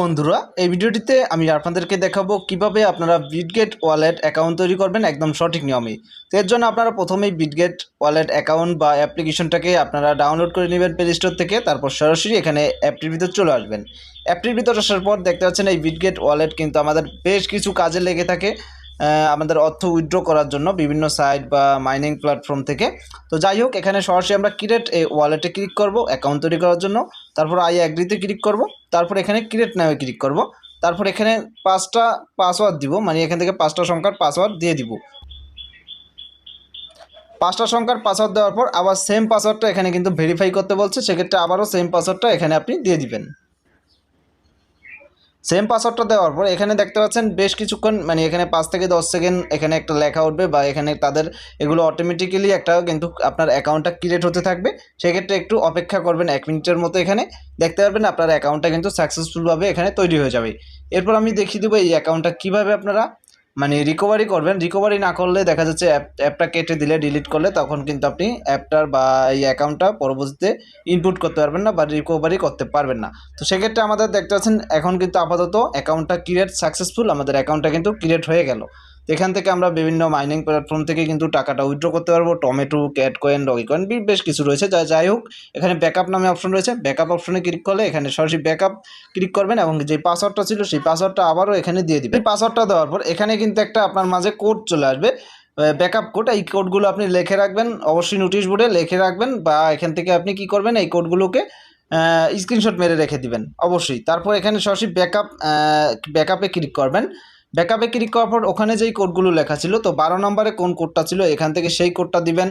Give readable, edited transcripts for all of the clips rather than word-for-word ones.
বন্ধুরা, এই ভিডিওটিতে আমি আপনাদেরকে দেখাবো কিভাবে আপনারা বিটগেট ওয়ালেট অ্যাকাউন্ট তৈরি করবেন একদম সঠিক নিয়মে। তো এর জন্য আপনারা প্রথমেই বিটগেট ওয়ালেট অ্যাকাউন্ট বা অ্যাপ্লিকেশনটাকে আপনারা ডাউনলোড করে নেবেন প্লে স্টোর থেকে। তারপর সরাসরি এখানে অ্যাপটির ভিতর চলে আসবেন। অ্যাপটির ভিতর আসার পর দেখতে পাচ্ছেন এই বিটগেট ওয়ালেট কিন্তু আমাদের বেশ কিছু কাজে লেগে থাকে, আমাদের অর্থ উইথড্র করার জন্য বিভিন্ন সাইট বা মাইনিং প্ল্যাটফর্ম থেকে। তো যাই হোক, এখানে সরাসরি আমরা ক্রিয়েট এই ওয়ালেটে ক্লিক করব অ্যাকাউন্ট তৈরি করার জন্য। তারপর আই অ্যাগ্রিতে ক্লিক করব। তারপর এখানে ক্রিয়েট নামে ক্লিক করব। তারপর এখানে 5টা পাসওয়ার্ড দিব, মানে এখান থেকে 5টা সংখ্যার পাসওয়ার্ড দিয়ে দিব। 5টা সংখ্যার পাসওয়ার্ড দেওয়ার পর আবার সেম পাসওয়ার্ডটা এখানে কিন্তু ভেরিফাই করতে বলছে, সেক্ষেত্রে আবারও সেম পাসওয়ার্ডটা এখানে আপনি দিয়ে দিবেন। সেম পাসওয়ার্ডটা দেওয়ার পর এখানে দেখতে পাচ্ছেন বেশ কিছুক্ষণ, মানে এখানে 5 থেকে 10 সেকেন্ড এখানে একটা লেখা উঠবে, বা এখানে তাদের এগুলো অটোমেটিক্যালি একটা কিন্তু আপনার অ্যাকাউন্টটা ক্রিয়েট হতে থাকবে। সেক্ষেত্রে একটু অপেক্ষা করবেন 1 মিনিটের মতো। এখানে দেখতে পারবেন আপনার অ্যাকাউন্টটা কিন্তু সাকসেসফুলভাবে এখানে তৈরি হয়ে যাবে। এরপর আমি দেখিয়ে দেবো এই অ্যাকাউন্টটা কীভাবে আপনারা মানে রিকভারি করবেন। রিকভারি না করলে দেখা যাচ্ছে অ্যাপটা কেটে দিলে, ডিলিট করলে, তখন কিন্তু আপনি অ্যাপটার বা এই অ্যাকাউন্টটা পরবর্তীতে ইনপুট করতে পারবেন না বা রিকভারি করতে পারবেন না। তো সেক্ষেত্রে আমাদের দেখতে পাচ্ছেন এখন কিন্তু আপাতত অ্যাকাউন্টটা ক্রিয়েট সাকসেসফুল, আমাদের অ্যাকাউন্টটা কিন্তু ক্রিয়েট হয়ে গেল। তো এখান থেকে আমরা বিভিন্ন মাইনিং প্ল্যাটফর্ম থেকে কিন্তু টাকাটা উইথড্র করতে পারবো। Tomato, cat coin, doggy coin, বেশ কিছু রয়েছে। যাই হোক, এখানে ব্যাকআপ নামে অপশন রয়েছে। ব্যাকআপ অপশনে ক্লিক করলে এখানে সরাসরি ব্যাকআপ ক্লিক করবেন এবং যে পাসওয়ার্ডটা ছিল সেই পাসওয়ার্ডটা আবারও এখানে দিয়ে দিবেন। এই পাসওয়ার্ডটা দেওয়ার পর এখানে কিন্তু একটা আপনার মাঝে কোড চলে আসবে, ব্যাকআপ কোড। এই কোডগুলো আপনি লিখে রাখবেন, অবশ্যই নোটিশ বোর্ডে লিখে রাখবেন, বা এখান থেকে আপনি কি করবেন এই কোডগুলোকে স্ক্রিনশট মেরে রেখে দিবেন অবশ্যই। তারপর এখানে সরাসরি ব্যাকআপে ক্লিক করবেন। ব্যাকআপে ক্লিক করার পর ওখানে যেই কোডগুলো লেখা ছিল, তো 12 নম্বরে কোন কোডটা ছিল এখান থেকে সেই কোডটা দিবেন।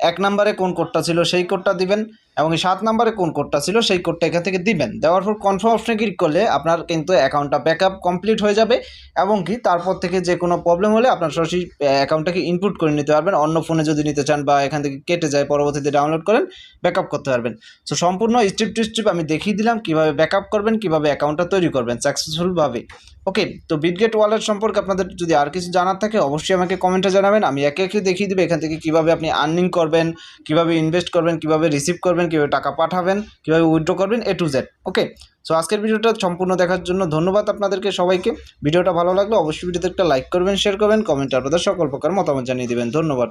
1 নম্বরে কোন কোডটা ছিল সেই কোডটা দিবেন, এবং 7 নম্বরে কোন কোডটা ছিল সেই কোডটা এখান থেকে দিবেন। দেওয়ার পর কনফার্ম অপশনে ক্লিক করলে আপনার কিন্তু অ্যাকাউন্টটা ব্যাকআপ কমপ্লিট হয়ে যাবে, এবং কি তারপর থেকে যে কোনো প্রবলেম হলে আপনার সরাসরি অ্যাকাউন্টটাকে ইনপুট করে নিতে পারবেন। অন্য ফোনে যদি নিতে চান বা এখান থেকে কেটে যায় পরবর্তীতে ডাউনলোড করেন, ব্যাকআপ করতে পারবেন। সো সম্পূর্ণ স্টেপ টু স্টেপ আমি দেখিয়ে দিলাম কীভাবে ব্যাকআপ করবেন, কীভাবে অ্যাকাউন্টটা তৈরি করবেন সাকসেসফুলভাবে। ওকে, তো বিটগেট ওয়ালেট সম্পর্কে আপনাদের যদি আর কিছু জানার থাকে অবশ্যই আমাকে কমেন্টে জানাবেন। আমি একে একে দেখিয়ে দেবো এখান থেকে কীভাবে আপনি আর্নিং করবেন, কীভাবে ইনভেস্ট করবেন, কীভাবে রিসিভ করবেন, কীভাবে টাকা পাঠাবেন, কীভাবে উইথড্র করবেন, A to Z। Okay, so আজকের ভিডিওটা সম্পূর্ণ দেখার জন্য ধন্যবাদ আপনাদেরকে সবাইকে। ভিডিওটা ভালো লাগলে অবশ্যই ভিডিওতে একটা লাইক করবেন, শেয়ার করবেন, কমেন্টে আপনাদের সকল প্রকার মতামত জানিয়ে দেবেন। ধন্যবাদ।